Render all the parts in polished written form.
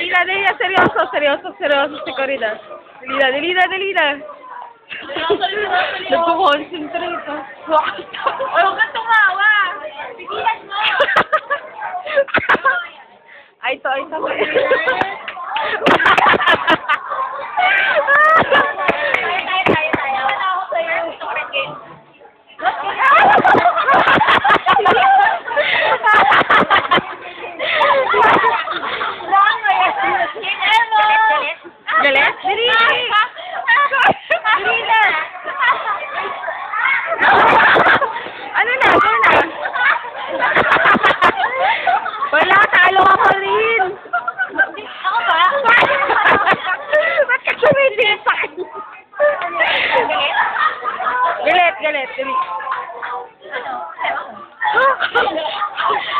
Dali na, seryoso si Corina. Dali na. Nagko-concentrate, ah. Huwag kang tumawa. Pigilan mo. Ay, ito. Galit? Dali na. Ano na? Wala, talo ako rin. Ako ba? Ba't ka sumili sa akin? Galit.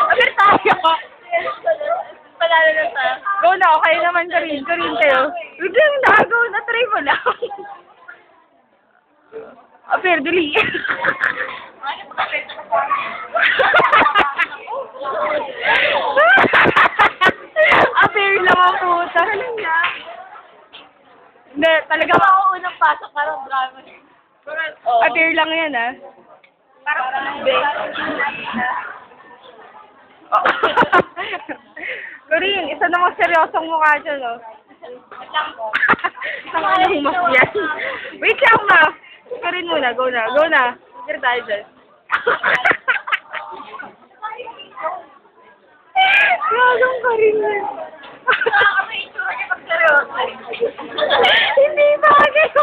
Aber tayo. Palalo na tayo. Go na, okay naman Karin kayo. Biglang go na, try mo lang. Aber, dali. Aber lang ang puta. Hindi, talaga Ako unang pasok, parang drama. Aber lang yan, ah. Parang Corinne, isa namang seryosong mukha dyan, no? Isang anong mas yan. Wait lang, ma. Corinne muna, go na. Here tayo dyan. Gagong Corinne. Hindi bagay ko.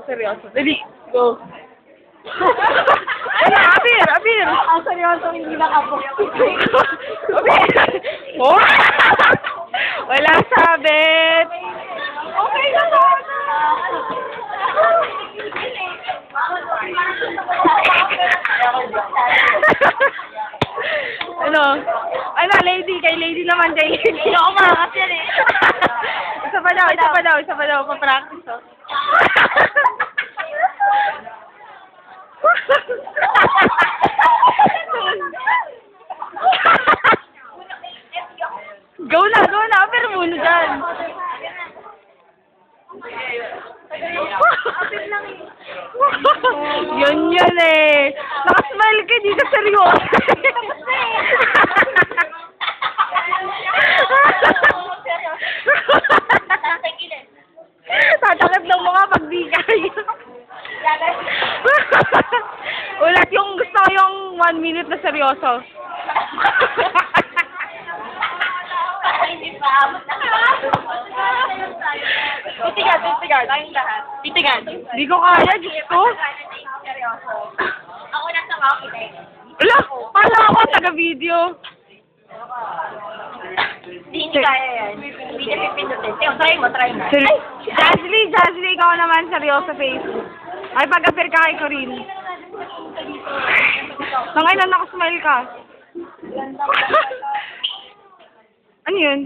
Seryoso. Dali, go. Wala, Abir. Ang seryoso, hindi nakapok. Abir. Oh! Wala sabit. Okay na po. Ano, lady, kay lady naman. Hindi ako makakas yan eh. Isa pa daw, pa-practice, oh. Go na, pero muna dyan. Yun eh. Nakasmile ka, di ka seryoso. Tatakot ng mga pag di kaya. Ulat yung gusto ko yung 1 minute na seryoso. Hindi pa abot na. Titigan, tayong lahat. Titigan. Hindi ko kaya, Diyos ko. Seryoso. Ako nasa coffee. Wala, pala ako taga-video. Hindi kaya yan. Hindi niya pipindutin. Try mo. Jazzy, ikaw naman seryoso face. Ay, pag-appear ka kay Corinne. Ngayon, nakasmile ka. Ano yun?